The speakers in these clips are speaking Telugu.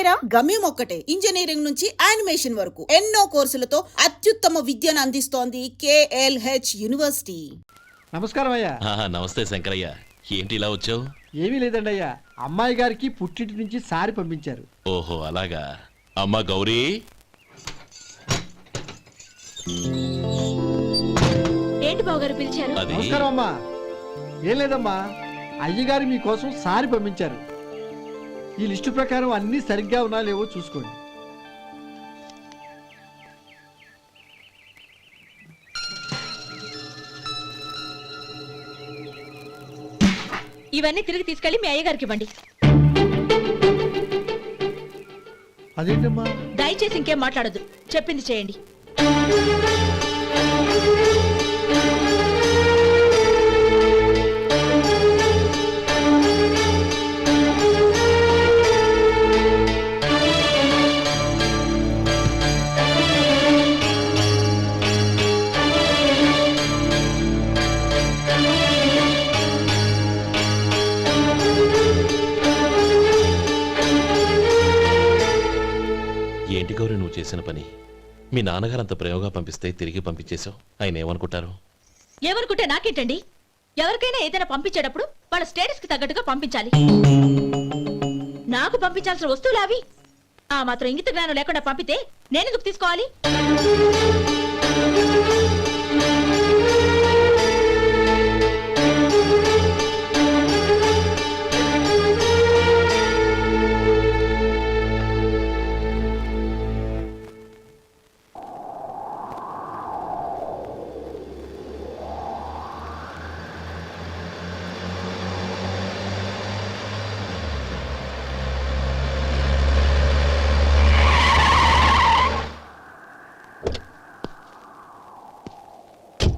పేరా? గమ్యం ఒక్కటే, ఇంజనీరింగ్ నుంచి యానిమేషన్ వరకు ఎన్నో కోర్సులతో అత్యుత్తమ విద్యను అందిస్తోంది KLH యూనివర్సిటీ. నమస్కారం అయ్యా. నమస్తే శంకరయ్య, ఏంటి ఇలా వచ్చావు? ఏమీ లేదండి అయ్యా, అమ్మాయి గారికి పుట్టింటి నుంచి సారి పంపించారు. ఓహో అలాగా. అమ్మా గౌరీ, ఏంటి బావగారు పిలిచారు? అది నమస్కారం అమ్మా. ఏం లేదమ్మా, అయ్యగారు మీకోసం సారి పంపించారు. ఈ లిస్టు ప్రకారం అన్ని సరిగ్గా ఉన్నా లేవో చూసుకోండి. ఇవన్నీ తిరిగి తీసుకెళ్లి మీ అయ్యగారికి ఇవ్వండి. అదేంటమ్మా? దయచేసి ఇంకేం మాట్లాడొద్దు, చెప్పింది చేయండి. ఏంటి గౌరీ నువ్వు చేసిన పని? మీ నాన్నగారు అంత ప్రేమగా పంపిస్తే తిరిగి పంపించేశావు. ఆయన ఏమనుకుంటారు? ఏమనుకుంటే నాకేంటండి? ఎవరికైనా ఏదైనా పంపించేటప్పుడు వాళ్ళ స్టేటస్ కి తగ్గట్టుగా పంపించాలి. నాకు పంపించాల్సిన వస్తువులు అవి. ఆ మాత్రం ఇంగిత జ్ఞానం లేకుండా పంపితే నేనెందుకు తీసుకోవాలి?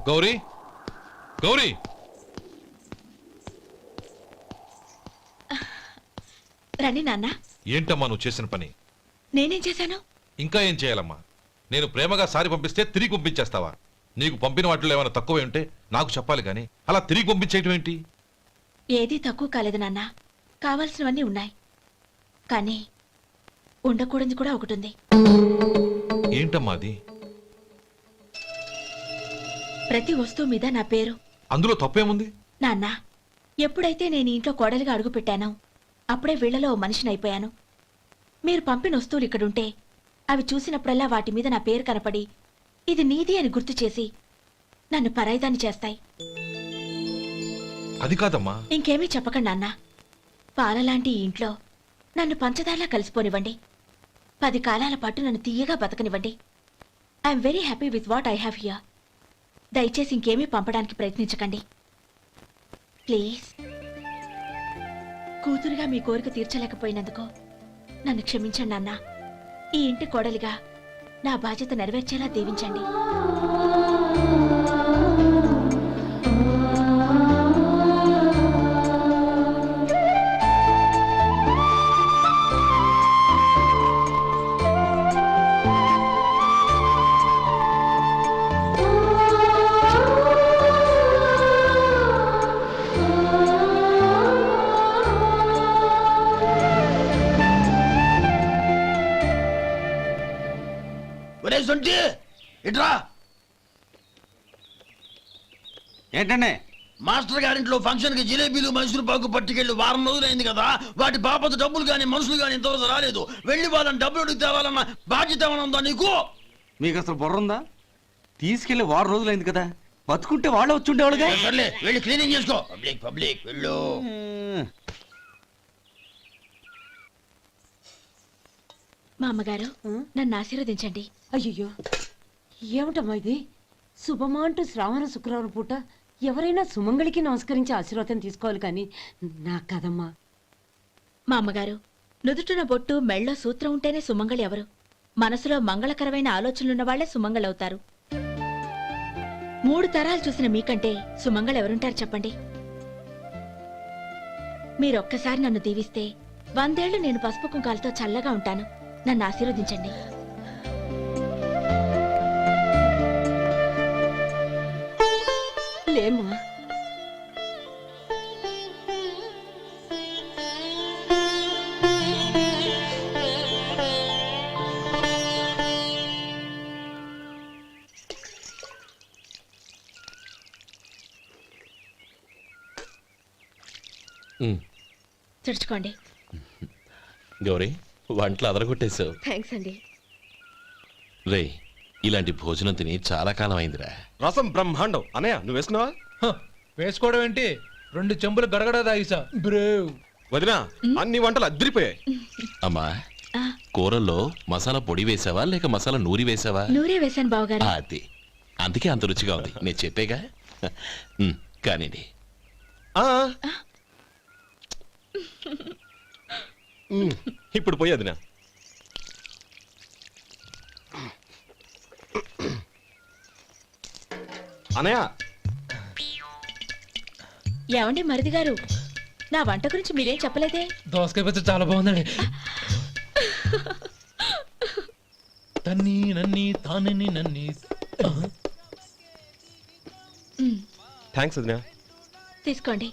గౌరీ, గౌరీ, రండి నాన్న. ఏంటమ్మా నువ్వు చేసిన పని? నేనేం చేశాను? ఇంకా ఏం చేయాలమ్మా? నేను ప్రేమగా సారి పంపిస్తే తిరిగి పంపించేస్తావా? నీకు పంపిన వాటిలో ఏమైనా తక్కువ ఉంటే నాకు చెప్పాలి కానీ అలా తిరిగి పంపించేయటం ఏంటి? ఏదీ తక్కువ కాలేదు నాన్న, కావాల్సినవన్నీ ఉన్నాయి. కానీ ఉండకూడదు కూడా ఒకటి ఉంది. ఏంటమ్మా అది? ప్రతి వస్తువు మీద నా పేరు. అందులో తప్పేముంది? నాన్న, ఎప్పుడైతే నేను ఇంట్లో కోడలిగా అడుగు పెట్టానో అప్పుడే వీళ్లలో ఓ మనిషిని అయిపోయాను. మీరు పంపిన వస్తువులు ఇక్కడుంటే అవి చూసినప్పుడల్లా వాటి మీద నా పేరు కనపడి ఇది నీది అని గుర్తు చేసి నన్ను పరాయిదాన్ని చేస్తాయి. అది కాదమ్మా. ఇంకేమీ చెప్పకండి నాన్న. పాలలాంటి ఈ ఇంట్లో నన్ను పంచదారలా కలిసిపోనివ్వండి. 10 కాలాల పాటు నన్ను తీయగా బతకనివ్వండి. I'm very happy with what I have here. దయచేసి ఇంకేమీ పంపడానికి ప్రయత్నించకండి ప్లీజ్. కూతురుగా మీ కోరిక తీర్చలేకపోయినందుకు నన్ను క్షమించండి నాన్న. ఈ ఇంటి కోడలిగా నా బాధ్యత నెరవేర్చేలా దీవించండి. ఇట్రా. ఏంటండి? మాస్టర్ గారింట్లో ఫంక్షన్ కి జిలేబీలు మైసూరు పాకు పట్టుకెళ్ళి వారం రోజులైంది కదా. వాటి బాపత డబ్బులు గాని మనుషులు గాని ఇంతవరకు రాలేదు. వెళ్ళి వాళ్ళని డబ్బులు అడిగి తేవాలన్న బాధ్యత ఏమైనా ఉందా నీకు? మీకు అసలు బుర్ర ఉందా? తీసుకెళ్లి వారం రోజులైంది కదా, బతుకుంటే వాళ్ళు వచ్చి ఉండేవాళ్ళుగా. సర్లే, వెళ్ళి క్లీనింగ్ చేసుకో. పబ్లిక్ పబ్లిక్ వెళ్ళు. మా అమ్మగారు నన్ను ఆశీర్వదించండి. అయ్యో, ఏమిటమ్మా ఇది? శుభమా అంటూ శ్రావణ శుక్రవారం పూట ఎవరైనా సుమంగళికి నమస్కరించి ఆశీర్వాదం తీసుకోవాలి కానీ నాకు కదమ్మా. మా అమ్మగారు, నుదుటిన బొట్టు మెళ్ళో సూత్రం ఉంటేనే సుమంగళి ఎవరు? మనసులో మంగళకరమైన ఆలోచనలున్న వాళ్లే సుమంగళవుతారు. 3 తరాలు చూసిన మీకంటే సుమంగళెవరుంటారు చెప్పండి? మీరొక్కసారి నన్ను దీవిస్తే 100 ఏళ్లు నేను పసుపు కుంకాలతో చల్లగా ఉంటాను. నన్ను ఆశీర్వదించండి. లేమ్మా, తుడుచుకోండి. గౌరీ వంటలు అదరగొట్టేశావు. థ్యాంక్స్ అండి. రే ఇలాంటి భోజనం తిని చాలా కాలం అయిందిరా. రసం బ్రహ్మాండం. అనయ్య నువ్వు వేసుకున్నావా? వేసుకోవడం ఏంటి, 2 చెంబులు గడగడ తాగిసా. బ్రేవ్. వదినా అన్ని వంటలు అద్దరిపోయాయి. అమ్మా ఆ, కూరల్లో మసాలా పొడి వేసావా లేక మసాలా నూరి వేసావా? నూరే వేశాను బావగారు. అది అందుకే అంత రుచిగా ఉంది. నేను చెప్పేగా. కానివ్వండి. ఆ. ఇప్పుడు పోయి వదినా. అనయ్య ఏమండి మరిది గారు, నా వంట గురించి మీరేం చెప్పలేదే? దోసకాయ పచ్చడి చాలా బాగుందండి. తన్ని నన్ని తానని నన్ని. థ్యాంక్స్ వదినా. తీసుకోండి.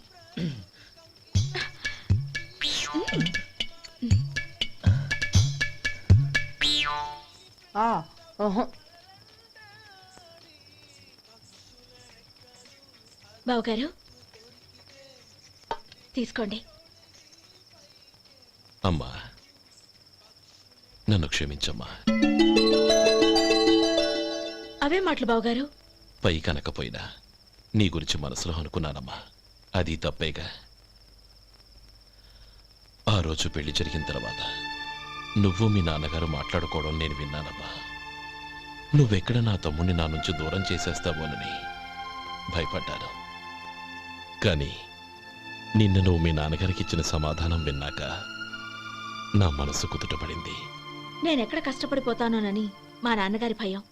బావగారు తీసుకోండి. అమ్మా నన్ను క్షమించమ్మా. అవే మాటలు బావగారు. పై కనకపోయినా నీ గురించి మనసులో అనుకున్నానమ్మా. అది తప్పేగా. ఆ రోజు పెళ్లి జరిగిన తర్వాత నువ్వు మీ నాన్నగారు మాట్లాడుకోవడం నేను విన్నానమ్మా. నువ్వెక్కడ నా తమ్ముడిని నా నుంచి దూరం చేసేస్తావోనని భయపడ్డాను. కానీ నిన్న నువ్వు మీ నాన్నగారికి ఇచ్చిన సమాధానం విన్నాక నా మనసు కుదుటపడింది. నేనెక్కడ కష్టపడిపోతానోనని మా నాన్నగారి భయం.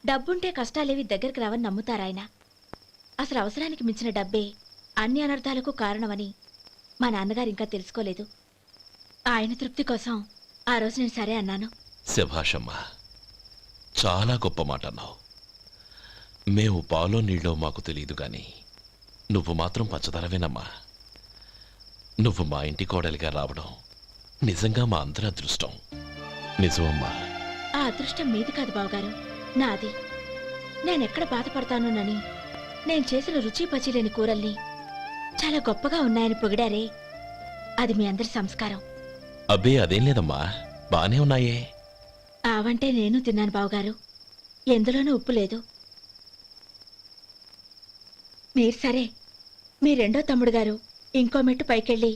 డబ్బుంటే కష్టాలేవి దగ్గరికి రావని నమ్ముతారాయన. అసలు అవసరానికి మించిన డబ్బే అన్ని అనర్థాలకు కారణమని మా నాన్నగారు ఇంకా తెలుసుకోలేదు. ఆయన తృప్తి కోసం ఆ రోజు నేను సరే అన్నాను. శభాషమ్మా, చాలా గొప్ప మాట అన్నావు. మేము పాలో నీళ్ళో మాకు తెలియదు గాని నువ్వు మాత్రం పచ్చదనవేనమ్మా. నువ్వు మా ఇంటి కోడలిగా రావడం నిజంగా మా అందరి అదృష్టం. నిజమమ్మా. ఆ అదృష్టం మీది కాదు బావగారు, నాది. నేనెక్కడ బాధపడతానోనని నేను చేసిన రుచి పచిలేని కూరల్ని చాలా గొప్పగా ఉన్నాయని పొగిడారే, అది మీ అందరి సంస్కారం. అబ్బే అదేం లేదమ్మా, బానే ఉన్నాయే. ఆవంటే నేను తిన్నాను బావగారు, ఎందులోనూ ఉప్పు లేదు. మీరు సరే, మీ రెండో తమ్ముడు గారు ఇంకో మెట్టు పైకెళ్ళి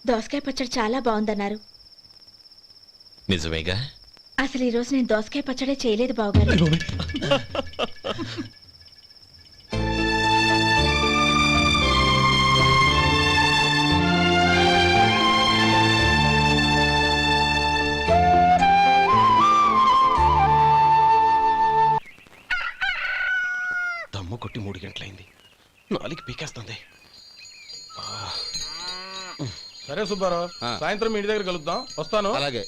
దోసకాయ పచ్చడి చాలా బాగుందన్నారు. నిజమేగా? అసలు ఈరోజు నేను దోసకాయ పచ్చడే చేయలేదు బావగారు. దమ్ము కొట్టి 3 గంటలైంది. 4కి పీకేస్తుంది. సరే సుబ్బారావు, సాయంత్రం ఇంటి దగ్గర కలుద్దాం. వస్తాను. అలాగే.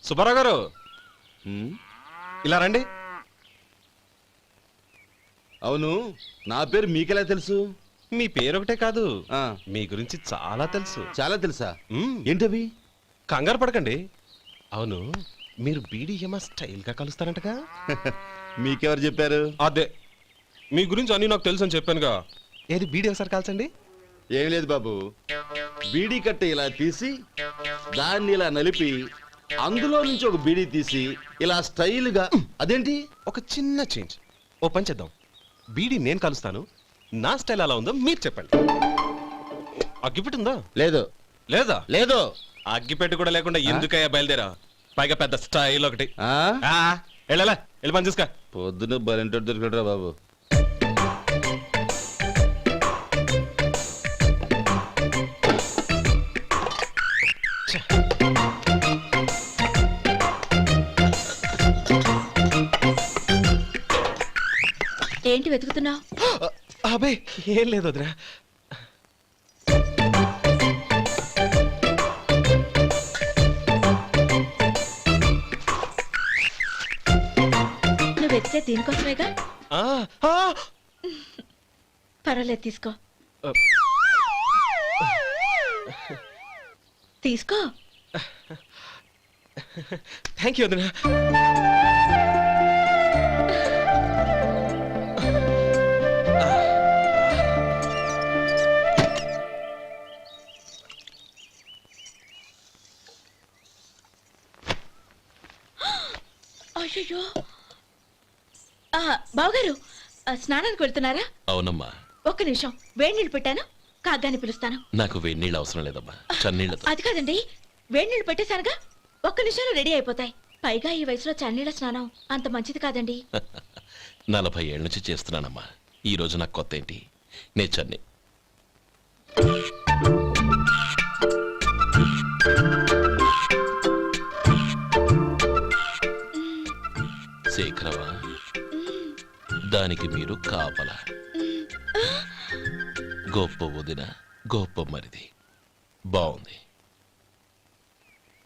సుబ్బారావు గారు ఇలా రండి. అవును, నా పేరు మీకెలా తెలుసు? మీ పేరు ఒకటే కాదు, మీ గురించి చాలా తెలుసు. చాలా తెలుసా? ఏంటవి? కంగారు పడకండి. అవును, మీరు బీడీఎంఆ స్టైల్ గా కలుస్తారంటగా? మీకెవరు చెప్పారు? అదే, మీ గురించి అన్ని నాకు తెలుసు అని చెప్పానుగా. ఏది బీడీ ఒకసారి కాల్చండి. ఏం లేదు బాబు, బీడీ కట్ట ఇలా తీసి దాన్ని ఇలా నలిపి అందులో నుంచి ఒక బీడీ తీసి ఇలా స్టైల్గా. అదేంటి? ఒక చిన్న చేంజ్. ఓ పని చేద్దాం, బీడీ నేను కలుస్తాను, నా స్టైల్ అలా ఉందో మీరు చెప్పండి. అగ్గిపెట్టి ఉందా? లేదు. లేదా? లేదు. అగ్గిపెట్టి కూడా లేకుండా ఎందుకయ్యా బయలుదేరా? పైగా పెద్ద స్టైల్ ఒకటి. వెళ్ళాలా, వెళ్ళి పని చూసుకో. పొద్దున బలింటో దొరికడరా బాబు. ఏంటి వెతుకుతున్నావు? అబే ఏం లేదు వదినా. నువ్వు వెతికే దీనికోసమేగా. పర్వాలేదు, తీసుకో. తీసుకో. థ్యాంక్ యూ వదినా. అయ్యో బావగారు స్నానానికి వెళ్తున్నారా? అవునమ్మా. ఒక్క నిమిషం, వేడి నీళ్ళు పెట్టాను, కాగ్గాని పిలుస్తాను. నాకు వేడి నీళ్ళు అవసరం లేదమ్మా, చన్నీళ్ళతో. అది కాదండి, వేడి నీళ్ళు పెట్టేశానుగా, ఒక్క నిమిషంలో రెడీ అయిపోతాయి. పైగా ఈ వయసులో చన్నీళ్ళ స్నానం అంత మంచిది కాదండి. 40 ఏళ్ళ నుంచి చేస్తున్నానమ్మా. ఈ రోజు నాకు కొత్త ఏంటి? నే చన్ని. శేఖరవా, దానికి మీరు కాపల. గొప్ప వదిన, గొప్ప మరిది. బాగుంది.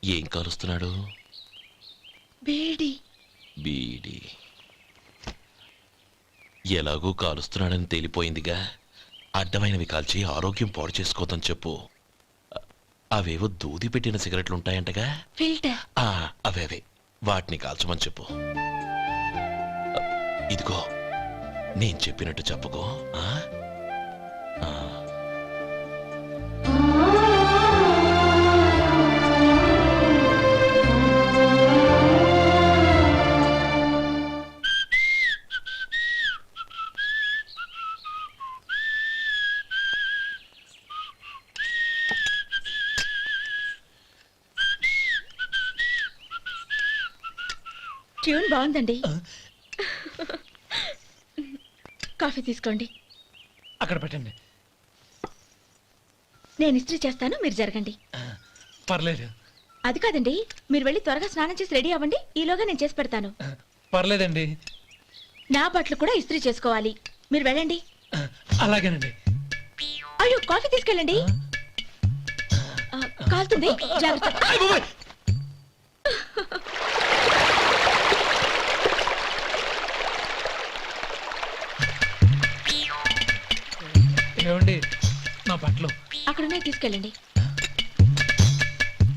ఏం కాలుస్తున్నాడు? బీడి. బీడి ఎలాగూ కాలుస్తున్నాడని తేలిపోయిందిగా. అడ్డమైనవి కాల్చి ఆరోగ్యం పాడు చేసుకోదని చెప్పు. అవేవో దూది పెట్టిన సిగరెట్లు ఉంటాయంటగా, ఫిల్టర్. అవే వాటిని కాల్చమని చెప్పు. ఇదిగో, నేను చెప్పినట్టు చెప్పుకో. ట్యూన్ బాగుందండి. కాఫీ తీసుకోండి. అక్కడ పెట్టండి. నేను ఇస్త్రీ చేస్తాను, మీరు జరగండి. పర్లేదు. అది కాదండి, మీరు వెళ్ళి త్వరగా స్నానం చేసి రెడీ అవ్వండి, ఈలోగా నేను చేసి పెడతాను. పర్లేదండి. నా బట్టలు కూడా ఇస్త్రీ చేసుకోవాలి, మీరు వెళ్ళండి. అలాగేనండి. అయ్యో, కాఫీ తీసుకెళ్ళండి. కాలుతుంది, జాగ్రత్త. ఏమండి, నా బట్టలు అక్కడున్నా తీసుకెళ్ళండి.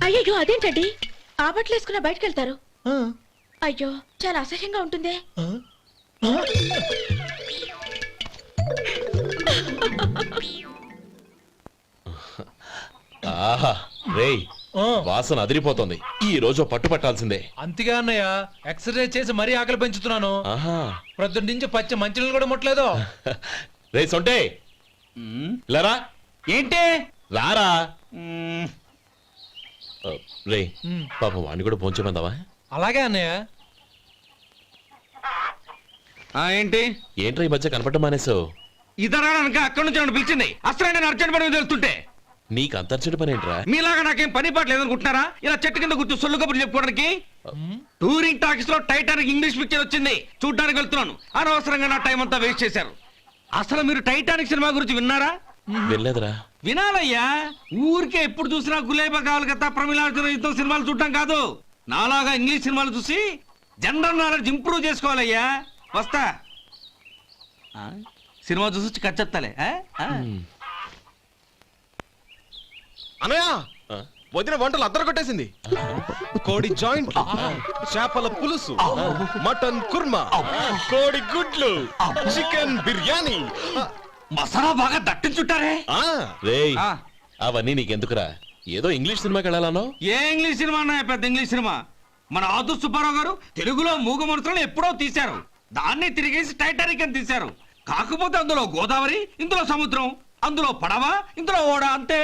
అయ్యో, అదేంటండి, ఆ బట్టలు వేసుకున్న బయటకు వెళ్తారు? అయ్యో, చాలా అసహ్యంగా ఉంటుందే. ఆహా రేయ్, వాసన అదిరిపోతుంది. ఈ రోజు పట్టు పట్టాల్సిందే. అంతగా అన్నయ్య, ఎక్సర్సైజ్ చేసి మరీ ఆకలి పెంచుతున్నాను. ప్రొద్దున నుంచి పచ్చి మంచినీళ్ళు కూడా ముట్టలేదు. రే సొంటే, లరా. ఏంటి? రారా. రే పాపం వాణ్ణి కూడా భోంచమందావా? అలాగే అన్నయ్య. ఏంటి? ఏంట్రా ఈ మధ్య కనపడటం మానేసావు? ఇదనక అక్కడి నుంచి నన్ను పిలిచింది. అసలు నేను అర్జెంట్ పని తెలుస్తుంటే నీకు అంతర్చడి పని ఏంట్రా? మీలాగా నాకేం పని పాట లేదనుకుంటున్నారా? ఇలా చెట్టు కింద కూర్చో సొల్లు కబుర్లు చెప్పుకోవడానికి. టూరింగ్ టాకీస్ లో టైటానిక్ ఇంగ్లీష్ పిక్చర్ వచ్చింది, చూడ్డానికి వెళ్తున్నాను. అనవసరంగా నా టైం అంతా వేస్ట్ చేశారు. అసలు మీరు టైటానిక్ సినిమా గురించి విన్నారా? వెళ్ళలేదురా. వినాలయ్యా. ఊరికే ఎప్పుడు చూసినా గులేబా కావాలి కదా, ప్రమిళార్జున యుద్ధం సినిమాలు చూడటం కాదు. నాలాగా ఇంగ్లీష్ సినిమాలు చూసి జనరల్ నాలెడ్జ్ ఇంప్రూవ్ చేసుకోవాలయ్యా. వస్తా. సినిమా చూసి కచ్చెత్తాలే. అనయా, వదిన వంటలు అద్దరు కొట్టేసింది. కోడి జాయింట్, చేపల పులుసు, మటన్ కుర్మా, కోడి గుడ్లు, చికెన్ బిర్యానీ, మసాలా బాగా దట్టించుంటారే. రేయ్, అవన్నీ నీకెందుకురా? ఏదో ఇంగ్లీష్ సినిమాకి వెళ్ళాలనో. ఏ ఇంగ్లీష్ సినిమా అన్నా? పెద్ద ఇంగ్లీష్ సినిమా. మన ఆదు సుబ్బారావు గారు తెలుగులో మూగ మనుషులను ఎప్పుడో తీశారు. దాన్ని తిరిగేసి టైటానిక్ అని తీశారు. కాకపోతే అందులో గోదావరి, ఇందులో సముద్రం, అందులో పడవ, ఇందులో ఓడ, అంతే.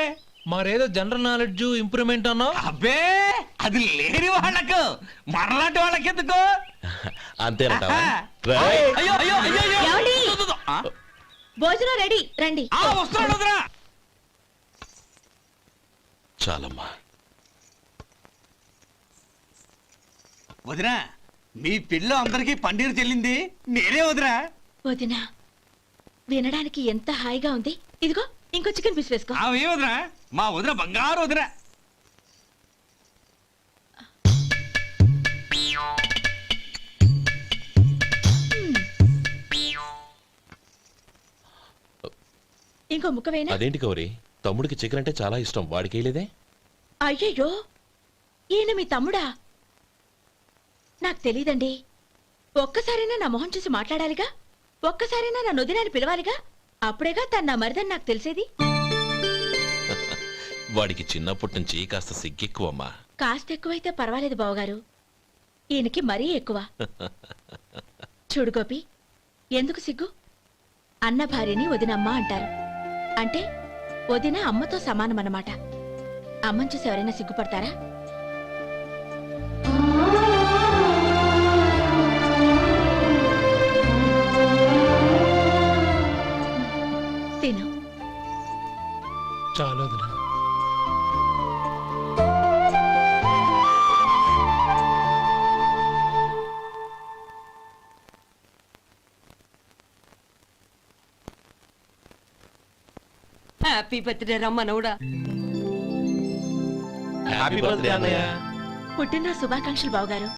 మరేదో జనరల్ నాలెడ్జ్ ఇంప్రూవ్మెంట్ అన్నా? అబ్బే, అది లేని వాళ్ళకు, మరలాంటి వాళ్ళకి ఎందుకు? అంతేనట. అయ్యో అయ్యో అయ్యో ఏమండి? భోజనం రెడీ, రండి. వస్తున్నాడు వదరా. చాలమ్మా. వదినా, మీ పిల్ల అందరికీ పన్నీరు చెల్లింది నేనే వదినా. వదినా, వినడానికి ఎంత హాయిగా ఉంది. ఇదిగో ఇంకో చికెన్ పీస్ వేసుకో. ఏ వదినా, మా వదిన బంగారు వదినా. ఇంకో ముక్కవేనా? అదేంటి గౌరీ, తమ్ముడికి చికెన్ అంటే చాలా ఇష్టం, వాడికి వేయలేదే? అయ్యయ్యో, ఈయన మీ తమ్ముడా? నాకు తెలీదండి. ఒక్కసారైనా నా మొహం చూసి మాట్లాడాలిగా, ఒక్కసారైనా నా నొదినాన్ని పిలవాలిగా, అప్పుడేగా తన నా మరిదని నాకు తెలిసేది. వాడికి చిన్నప్పటి నుంచి కాస్త సిగ్గెక్కువమ్మా. కాస్త ఎక్కువైతే పర్వాలేదు బావగారు. ఈయనకి మరీ ఎక్కువ. చూడు గోపి, ఎందుకు సిగ్గు? అన్న భార్యని వదినమ్మ అంటారు. అంటే వదిన అమ్మతో సమానమన్నమాట. అమ్మని చూసి ఎవరైనా సిగ్గుపడతారా? తిను. చాలు వదినా. హ్యాపీ బర్త్డే రా మనవడా. హ్యాపీ బర్త్డే అన్నయ్య. పుట్టిన శుభాకాంక్షలు బావగారు.